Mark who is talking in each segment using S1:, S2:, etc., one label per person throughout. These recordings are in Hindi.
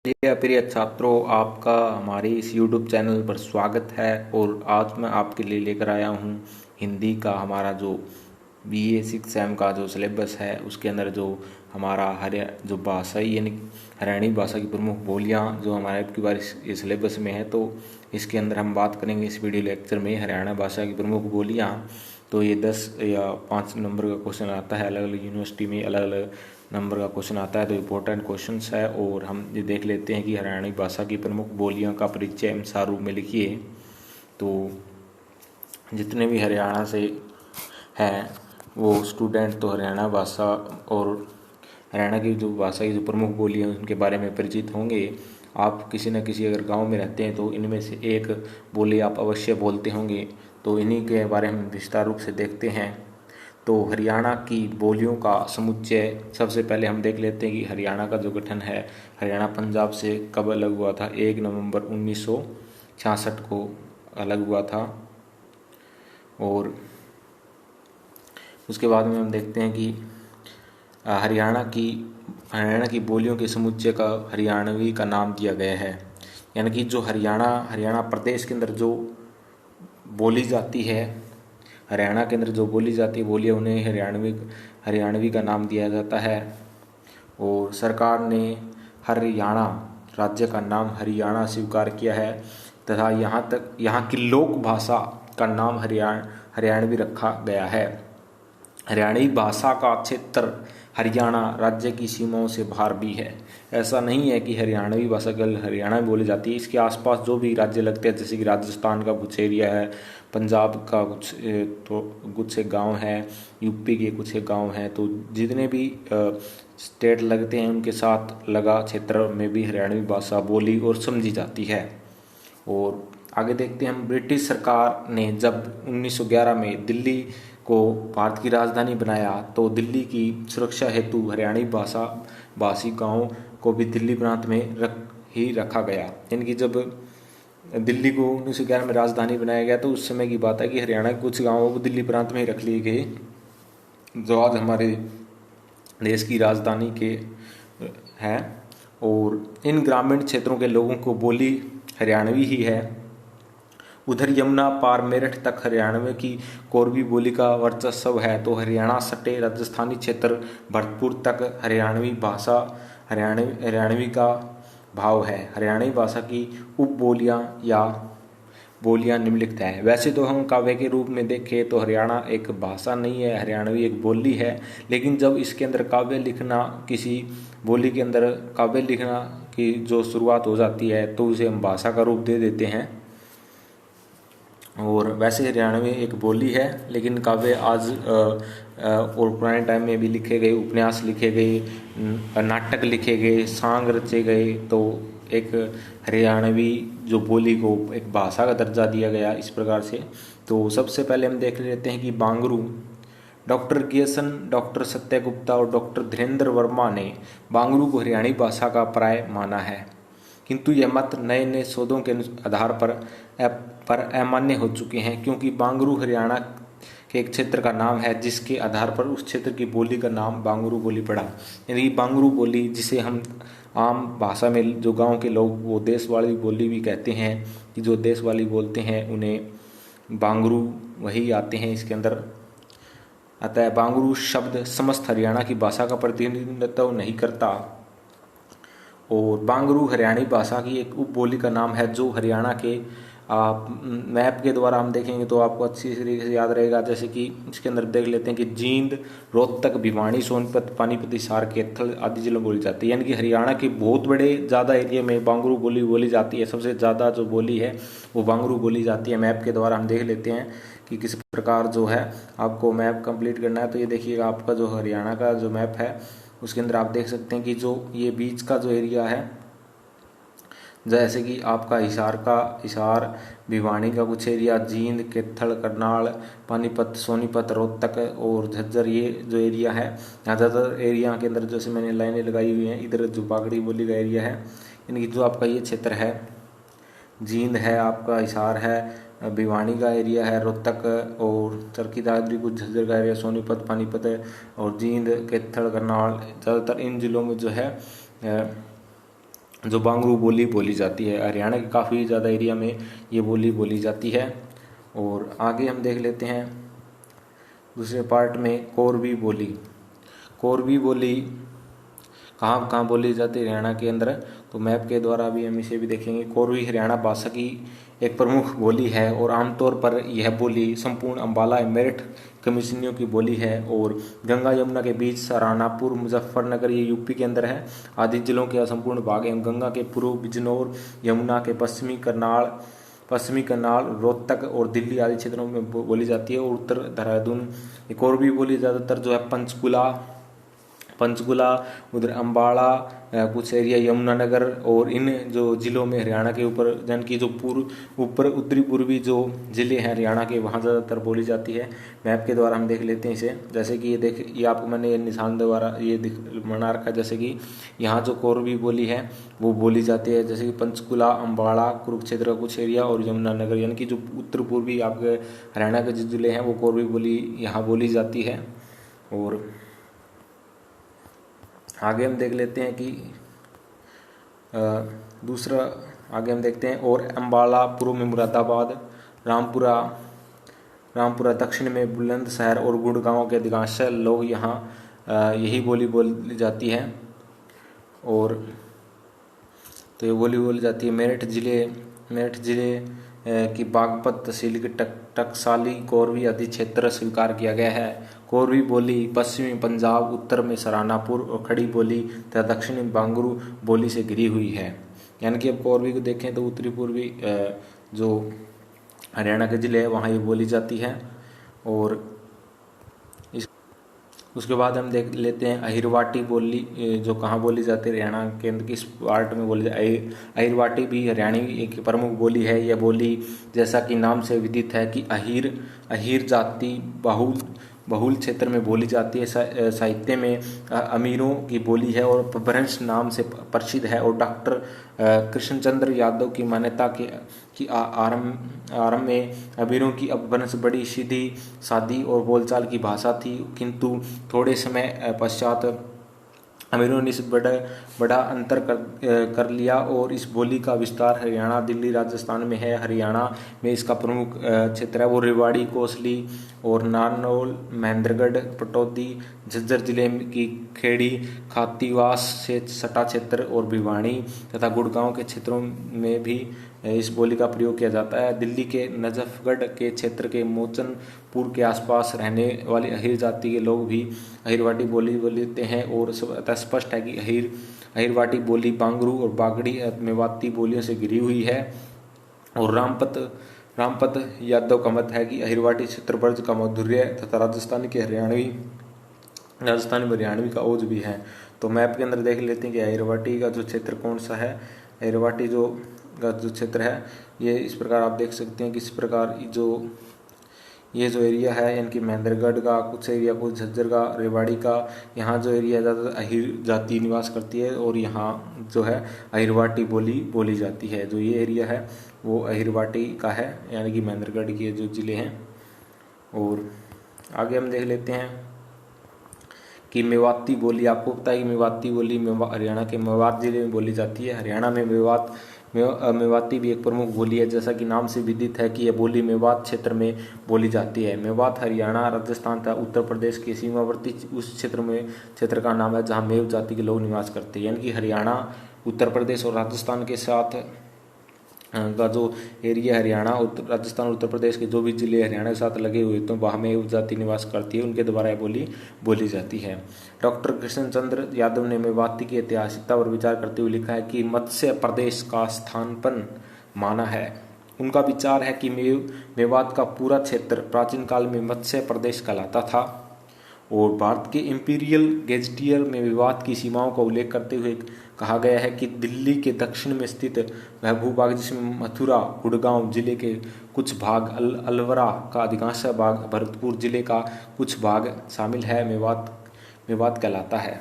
S1: प्रिय छात्रों, आपका हमारे इस YouTube चैनल पर स्वागत है। और आज मैं आपके लिए लेकर आया हूँ हिंदी का हमारा जो BA 6 सेम का जो सिलेबस है, उसके अंदर जो हमारा जो भाषाई यानी हरियाणवी भाषा की प्रमुख बोलियाँ जो हमारे की बार इस सिलेबस में है, तो इसके अंदर हम बात करेंगे इस वीडियो लेक्चर में हरियाणा भाषा की प्रमुख बोलियाँ। तो ये 10 या 5 नंबर का क्वेश्चन आता है, अलग अलग यूनिवर्सिटी में अलग अलग नंबर का क्वेश्चन आता है, तो इम्पोर्टेंट क्वेश्चंस है। और हम ये देख लेते हैं कि हरियाणवी भाषा की प्रमुख बोलियों का परिचय अनुसार रूप में लिखिए। तो जितने भी हरियाणा से हैं वो स्टूडेंट तो हरियाणा भाषा और हरियाणा की जो भाषा की जो प्रमुख बोली हैं उनके बारे में परिचित होंगे। आप किसी न किसी अगर गांव में रहते हैं तो इनमें से एक बोली आप अवश्य बोलते होंगे, तो इन्हीं के बारे में विस्तार रूप से देखते हैं। तो हरियाणा की बोलियों का समुच्चय सबसे पहले हम देख लेते हैं कि हरियाणा का जो गठन है हरियाणा पंजाब से कब अलग हुआ था। 1 नवंबर 1966 को अलग हुआ था। और उसके बाद में हम देखते हैं कि हरियाणा की बोलियों के समुच्चय का हरियाणवी का नाम दिया गया है। यानी कि जो हरियाणा प्रदेश के अंदर जो बोली जाती है, हरियाणा के अंदर जो बोली जाती है बोलियाँ, उन्हें हरियाणवी का नाम दिया जाता है। और सरकार ने हरियाणा राज्य का नाम हरियाणा स्वीकार किया है तथा यहाँ की लोक भाषा का नाम हरियाणवी रखा गया है। हरियाणवी भाषा का क्षेत्र हरियाणा राज्य की सीमाओं से बाहर भी है। ऐसा नहीं है कि हरियाणवी भाषा केवल हरियाणा में बोली जाती है, इसके आसपास जो भी राज्य लगते हैं, जैसे कि राजस्थान का कुछ एरिया है, पंजाब का कुछ से गांव है, यूपी के कुछ गांव हैं, तो जितने भी स्टेट लगते हैं उनके साथ लगा क्षेत्र में भी हरियाणवी भाषा बोली और समझी जाती है। और आगे देखते हैं हम, ब्रिटिश सरकार ने जब 1911 में दिल्ली को भारत की राजधानी बनाया तो दिल्ली की सुरक्षा हेतु हरियाणवी भाषी गाँव को भी दिल्ली प्रांत में रखा गया। यानी कि जब दिल्ली को 1911 में राजधानी बनाया गया तो उस समय की बात है कि हरियाणा के कुछ गाँवों को दिल्ली प्रांत में ही रख लिए गए, जो आज हमारे देश की राजधानी के हैं। और इन ग्रामीण क्षेत्रों के लोगों को बोली हरियाणवी ही है। उधर यमुना पार मेरठ तक हरियाणवी की कोरवी बोली का वर्चस्व है, तो हरियाणा सटे राजस्थानी क्षेत्र भरतपुर तक हरियाणवी का भाव है। हरियाणवी भाषा की उपबोलियाँ या बोलियाँ निम्नलिखित हैं। वैसे तो हम काव्य के रूप में देखें तो हरियाणा एक भाषा नहीं है, हरियाणवी एक बोली है। लेकिन जब इसके अंदर काव्य लिखना, किसी बोली के अंदर काव्य लिखना की जो शुरुआत हो जाती है तो उसे हम भाषा का रूप दे देते हैं। और वैसे हरियाणवी एक बोली है, लेकिन काव्य आज और पुराने टाइम में भी लिखे गए, उपन्यास लिखे गए, नाटक लिखे गए, सांग रचे गए, तो एक हरियाणवी जो बोली को एक भाषा का दर्जा दिया गया इस प्रकार से। तो सबसे पहले हम देख लेते हैं कि बांगरू। डॉक्टर गियसन, डॉक्टर सत्य गुप्ता और डॉक्टर धीरेन्द्र वर्मा ने बांगरू को हरियाणवी भाषा का पर्याय माना है, किंतु यह मत नए नए शोधों के आधार पर अमान्य हो चुके हैं, क्योंकि बांगरू हरियाणा के एक क्षेत्र का नाम है जिसके आधार पर उस क्षेत्र की बोली का नाम बांगरू बोली पड़ा। यानी बांगरू बोली, जिसे हम आम भाषा में जो गांव के लोग वो देश वाली बोली भी कहते हैं, कि जो देश वाली बोलते हैं उन्हें बांगरू वही आते हैं इसके अंदर। अतः बांगरू शब्द समस्त हरियाणा की भाषा का प्रतिनिधित्व नहीं करता। और बांगरू हरियाणवी भाषा की एक उपबोली का नाम है जो हरियाणा के मैप के द्वारा हम देखेंगे तो आपको अच्छी तरीके से याद रहेगा। जैसे कि इसके अंदर देख लेते हैं कि जींद, रोहतक, भिवानी, सोनीपत, पानीपत, हिसार, कैथल आदि जिलों में बोली जाती है। यानी कि हरियाणा के बहुत बड़े ज़्यादा एरिया में बांगरू बोली जाती है। सबसे ज़्यादा जो बोली है वो बांगरू बोली जाती है। मैप के द्वारा हम देख लेते हैं कि किस प्रकार जो है आपको मैप कंप्लीट करना है। तो ये देखिएगा, आपका जो हरियाणा का जो मैप है उसके अंदर आप देख सकते हैं कि जो ये बीच का जो एरिया है, जैसे कि आपका हिसार, भिवानी का कुछ एरिया, जींद, कैथल, करनाल, पानीपत, सोनीपत, रोहतक और झज्जर, ये जो एरिया है, यहाँ ज़्यादातर एरिया के अंदर जैसे मैंने लाइनें लगाई हुई हैं, इधर जो बागड़ी बोली का एरिया है, यानी कि जो आपका ये क्षेत्र है, जींद है, आपका हिसार है, भिवानी का एरिया है, रोहतक और चरखी दादरी, कुछ झज्जर का एरिया, सोनीपत, पानीपत और जींद, कैथल, करनाल, ज़्यादातर इन जिलों में जो है जो बांगरू बोली बोली जाती है। हरियाणा के काफ़ी ज़्यादा एरिया में ये बोली बोली जाती है। और आगे हम देख लेते हैं दूसरे पार्ट में कोरवी बोली। कोरवी बोली कहाँ कहाँ बोली जाती है हरियाणा के अंदर, तो मैप के द्वारा भी हम इसे भी देखेंगे। कोरवी हरियाणा भाषा की एक प्रमुख बोली है और आमतौर पर यह बोली संपूर्ण अम्बाला मेरठ कमिश्नरियों की बोली है। और गंगा यमुना के बीच सहारनपुर मुजफ्फरनगर ये यूपी के अंदर है आदि जिलों के संपूर्ण भाग एवं गंगा के पूर्व बिजनौर, यमुना के पश्चिमी करनाल, रोहतक और दिल्ली आदि क्षेत्रों में बोली जाती है। और उत्तर देहरादून एक और भी बोली ज़्यादातर जो है पंचकुला, उधर अम्बाड़ा, कुछ एरिया यमुनानगर और इन जो जिलों में हरियाणा के ऊपर यानी कि जो ऊपर उत्तरी पूर्वी जो ज़िले हैं हरियाणा के वहाँ ज़्यादातर बोली जाती है। मैप के द्वारा हम देख लेते हैं इसे। जैसे कि ये आपको मैंने ये निशान द्वारा ये बना रखा है। जैसे कि यहाँ जो कोरवी बोली है वो बोली जाती है, जैसे कि पंचकुला, अम्बाड़ा, कुरुक्षेत्र का कुछ एरिया और यमुनानगर, यानी कि जो उत्तर पूर्वी आपके हरियाणा के जो जिले हैं वो कोरवी बोली यहाँ बोली जाती है। और आगे हम देख लेते हैं कि दूसरा आगे हम देखते हैं। और अम्बाला पूर्व में मुरादाबाद, रामपुरा दक्षिण में बुलंदशहर और गुड़गांव के अधिकांश लोग यहाँ यही बोली बोली जाती है। और तो ये बोली बोली जाती है। मेरठ जिले की बागपत तहसील की टकसाली कोरवी आदि क्षेत्र स्वीकार किया गया है। कोरवी बोली पश्चिमी पंजाब, उत्तर में सहारनपुर और खड़ी बोली तथा दक्षिण में बांगरू बोली से घिरी हुई है। यानी कि अब कोरवी को देखें तो उत्तरी पूर्वी जो हरियाणा के ज़िले हैं वहाँ ये बोली जाती है। और उसके बाद हम देख लेते हैं अहिरवाटी बोली, जो कहाँ बोली जाती है हरियाणा के अंदर किस पार्ट में बोली जाती है। अहिरवाटी भी हरियाणी एक प्रमुख बोली है। यह बोली जैसा कि नाम से विदित है कि अहिर जाति बहुल क्षेत्र में बोली जाती है। साहित्य में अमीरों की बोली है और अपभ्रंश नाम से प्रसिद्ध है। और डॉक्टर कृष्णचंद्र यादव की मान्यता कि आरंभ में अमीरों की अपभ्रंश बड़ी सीधी सादी और बोलचाल की भाषा थी, किंतु थोड़े समय पश्चात अमीरों ने इस बड़ा अंतर कर लिया और इस बोली का विस्तार हरियाणा, दिल्ली, राजस्थान में है। हरियाणा में इसका प्रमुख क्षेत्र है वो रेवाड़ी, कोसली और नारनौल, महेंद्रगढ़, पटौदी, झज्जर जिले की खेड़ी, खातीवास से सटा क्षेत्र और भिवानी तथा गुड़गांव के क्षेत्रों में भी इस बोली का प्रयोग किया जाता है। दिल्ली के नजफगढ़ के क्षेत्र के मोचनपुर के आसपास रहने वाले अहिर जाति के लोग भी अहिरवाटी बोली बोलते हैं। और स्पष्ट है कि अहिरवाटी बोली बांगरू और बागड़ी मेवाती बोलियों से घिरी हुई है। और रामपत यादव का मत है कि अहिरवाटी क्षेत्र ब्रज का माधुर्य तथा राजस्थानी में हरियाणवी का ओज भी है। तो मैप के अंदर देख लेते हैं कि अहिरवाटी का जो क्षेत्र कौन सा है। अहिरवाटी का जो क्षेत्र है ये इस प्रकार आप देख सकते हैं कि इस प्रकार ये जो एरिया है यानी कि महेंद्रगढ़ का कुछ एरिया, कुछ झज्जर का, रेवाड़ी का, यहाँ जो एरिया ज़्यादातर अहिर जाति निवास करती है और यहाँ जो है अहिरवाटी बोली जाती है। जो ये एरिया है वो अहिरवाटी का है यानी कि महेंद्रगढ़ के जो ज़िले हैं। और आगे हम देख लेते हैं कि मेवाती बोली। आपको पता है कि मेवाती बोली हरियाणा के मेवात जिले में बोली जाती है। हरियाणा में मेवाती भी एक प्रमुख बोली है, जैसा कि नाम से विदित है कि यह बोली मेवात क्षेत्र में बोली जाती है। मेवात हरियाणा, राजस्थान तथा उत्तर प्रदेश के सीमावर्ती उस क्षेत्र का नाम है जहां मेव जाति के लोग निवास करते हैं। यानी कि हरियाणा, उत्तर प्रदेश और राजस्थान के साथ का जो एरिया हरियाणा, राजस्थान, उत्तर प्रदेश के जो भी जिले हरियाणा के साथ लगे हुए तो वहाँ में जाति निवास करती है, उनके द्वारा यह बोली जाती है। डॉक्टर कृष्णचंद्र यादव ने मेवाती की ऐतिहासिकता पर विचार करते हुए लिखा है कि मत्स्य प्रदेश का स्थानपन्न माना है। उनका विचार है कि मेवात का पूरा क्षेत्र प्राचीन काल में मत्स्य प्रदेश कहलाता था। और भारत के इंपीरियल गेजेटियर में मेवात की सीमाओं का उल्लेख करते हुए कहा गया है कि दिल्ली के दक्षिण में स्थित वह भूभाग जिसमें मथुरा, गुड़गांव जिले के कुछ भाग, अलवरा का अधिकांश भाग, भरतपुर जिले का कुछ भाग शामिल है, मेवात कहलाता है।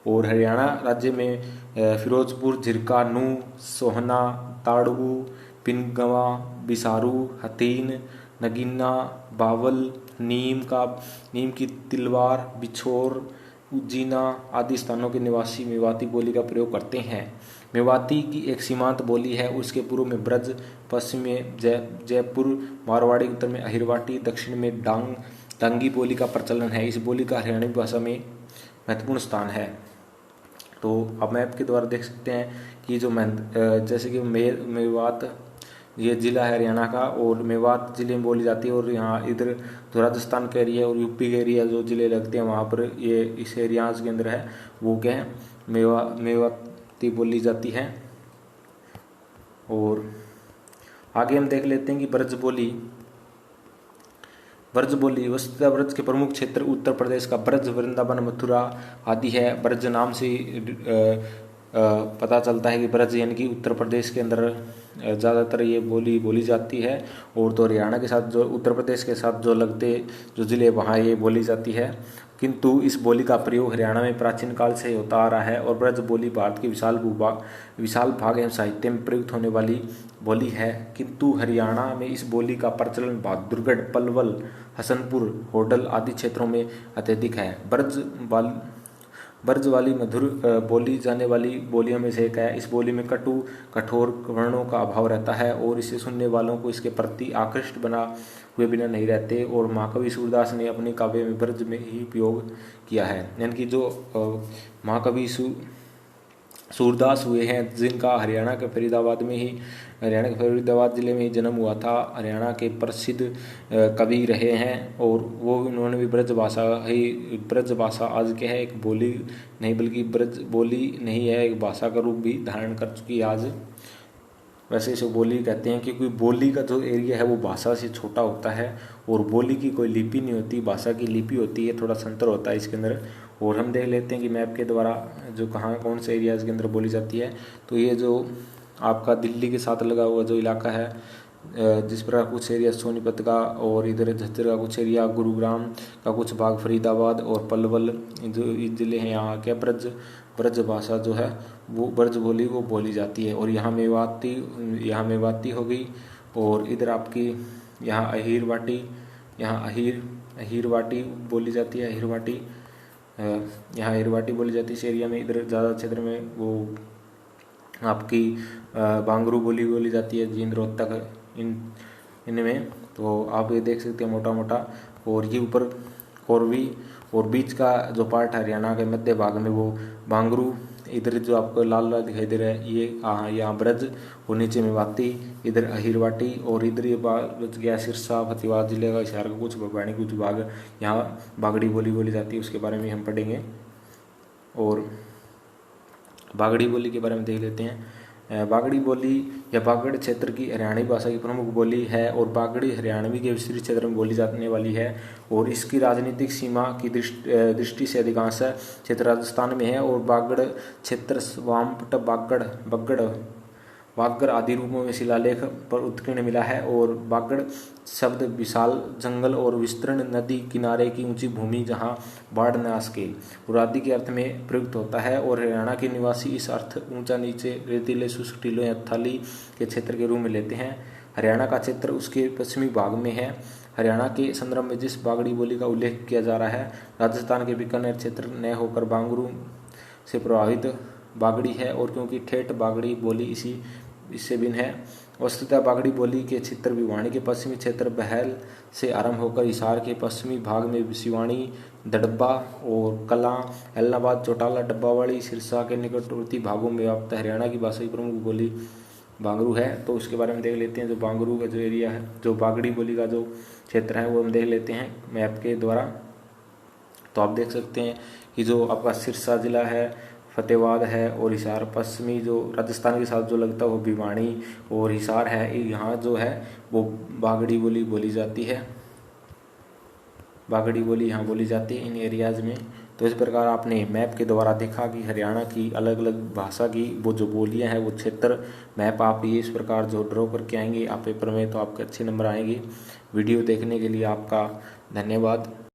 S1: और हरियाणा राज्य में फिरोजपुर, झिरका, नूह, सोहना, ताड़ू, पिनगवा, बिसारू, हथीन, नगीना, बावल, नीम की तिलवार, बिछोर, उज्जीना आदि स्थानों के निवासी मेवाती बोली का प्रयोग करते हैं। मेवाती की एक सीमांत बोली है। उसके पूर्व में ब्रज, पश्चिम में जयपुर मारवाड़ी, उत्तर में अहिरवाटी, दक्षिण में डांगी बोली का प्रचलन है। इस बोली का हरियाणवी भाषा में महत्वपूर्ण स्थान है। तो अब मैप के द्वारा देख सकते हैं कि जो जैसे कि मेवात ये ज़िला है हरियाणा का, और मेवात ज़िले में बोली जाती है। और यहाँ इधर जो राजस्थान का एरिया और यूपी के एरिया जो ज़िले लगते हैं वहाँ पर ये इस एरियाज के अंदर है वो क्या है, मेवाती बोली जाती है। और आगे हम देख लेते हैं कि ब्रज बोली वस्तुतः ब्रज के प्रमुख क्षेत्र उत्तर प्रदेश का ब्रज, वृंदावन, मथुरा आदि है। ब्रज नाम से पता चलता है कि ब्रज यानी कि उत्तर प्रदेश के अंदर ज़्यादातर ये बोली जाती है। और तो हरियाणा के साथ जो उत्तर प्रदेश के साथ जो लगते जो ज़िले वहाँ ये बोली जाती है। किंतु इस बोली का प्रयोग हरियाणा में प्राचीन काल से होता आ रहा है। और ब्रज बोली भारत के विशाल भाग एवं साहित्य में प्रयुक्त होने वाली बोली है। किंतु हरियाणा में इस बोली का प्रचलन बहादुरगढ़, पलवल, हसनपुर, होडल आदि क्षेत्रों में अत्यधिक है। ब्रज वाली मधुर बोली जाने वाली बोलियों में से एक है। इस बोली में कठोर वर्णों का अभाव रहता है और इसे सुनने वालों को इसके प्रति आकृष्ट बना हुए बिना नहीं रहते। और महाकवि सूरदास ने अपने काव्य में ब्रज में ही उपयोग किया है। यानी कि जो महाकवि सूरदास हुए हैं जिनका हरियाणा के फरीदाबाद जिले में ही जन्म हुआ था, हरियाणा के प्रसिद्ध कवि रहे हैं। और वो उन्होंने भी ब्रज भाषा आज क्या है, एक बोली नहीं बल्कि ब्रज बोली नहीं है, एक भाषा का रूप भी धारण कर चुकी है आज। वैसे इसे बोली कहते हैं क्योंकि बोली का जो एरिया है वो भाषा से छोटा होता है और बोली की कोई लिपि नहीं होती, भाषा की लिपि होती है, थोड़ा संतर होता है इसके अंदर। और हम देख लेते हैं कि मैप के द्वारा जो कौन से एरियाज़ के अंदर बोली जाती है। तो ये जो आपका दिल्ली के साथ लगा हुआ जो इलाका है, जिस प्रकार कुछ एरिया सोनीपत का और इधर झज्जर का कुछ एरिया, गुरुग्राम का कुछ भाग, फरीदाबाद और पलवल जो ज़िले हैं यहाँ के ब्रज भाषा जो है वो ब्रज बोली वो बोली जाती है। और यहाँ मेवाती हो गई। और इधर आपकी यहाँ अहिरवाटी बोली जाती है। यहाँ अहिरवाटी बोली जाती है इस एरिया में। इधर ज़्यादा क्षेत्र में वो आपकी बांगरू बोली जाती है, जींद, रोहतक इनमें। तो आप ये देख सकते हैं मोटा मोटा। और ये ऊपर कोरवी और बीच का जो पार्ट है हरियाणा के मध्य भाग में वो बांगरू, इधर जो आपको लाल दिखाई दे रहा है ये यहाँ ब्रज, और नीचे मेवाती, इधर अहिरवाटी, और इधर ये बच गया सिरसा फतेहाबाद जिले का हिसार का कुछ भवानी कुछ भाग, यहाँ बागड़ी बोली जाती है, उसके बारे में हम पढ़ेंगे। और बागड़ी बोली के बारे में देख लेते हैं। बागड़ी बोली या बागड़ क्षेत्र की हरियाणवी भाषा की प्रमुख बोली है और बागड़ी हरियाणवी के विस्तृत क्षेत्र में बोली जाने वाली है। और इसकी राजनीतिक सीमा की दृष्टि से अधिकांश क्षेत्र राजस्थान में है। और बागड़ क्षेत्र स्वाम्पट, बागड़ आदि रूपों में शिलालेख पर उत्कीर्ण मिला है। और बागड़ शब्द विशाल जंगल और विस्तृत नदी किनारे की ऊंची भूमि जहां बाढ़ न आ सके और आदि के अर्थ में प्रयुक्त होता है। और हरियाणा के निवासी इस अर्थ ऊंचा नीचे रेतीले शुष्क टीलों या थाली के क्षेत्र के रूप में लेते हैं। हरियाणा का क्षेत्र उसके पश्चिमी भाग में है। हरियाणा के संदर्भ में जिस बागड़ी बोली का उल्लेख किया जा रहा है राजस्थान के बीकानेर क्षेत्र न होकर बांगरू से प्रभावित बागड़ी है। और क्योंकि ठेठ बागड़ी बोली इससे भिन्न है। वस्तुतः बागड़ी बोली के क्षेत्र भिवानी के पश्चिमी क्षेत्र बहल से आरंभ होकर हिसार के पश्चिमी भाग में सिवानी, दड़बा और कलां, एलनाबाद, चौटाला, डब्बावाड़ी, सिरसा के निकटवर्ती भागों में व्याप्त हरियाणा की भाषा की प्रमुख बोली बांगरू है। तो उसके बारे में देख लेते हैं। जो बांगरू का जो एरिया है, जो बागड़ी बोली का जो क्षेत्र है वो हम देख लेते हैं मैप के द्वारा। तो आप देख सकते हैं कि जो आपका सिरसा जिला है, फतेहाबाद है और हिसार, पश्चिमी जो राजस्थान के साथ जो लगता है वो भिवानी और हिसार है, यहाँ जो है वो बागड़ी बोली बोली जाती है। बागड़ी बोली यहाँ बोली जाती है इन एरियाज़ में। तो इस प्रकार आपने मैप के द्वारा देखा कि हरियाणा की अलग अलग भाषा की वो जो बोलियाँ हैं वो क्षेत्र मैप आप ये इस प्रकार जो ड्रॉ करके आएंगे आप पेपर में तो आपके अच्छे नंबर आएंगे। वीडियो देखने के लिए आपका धन्यवाद।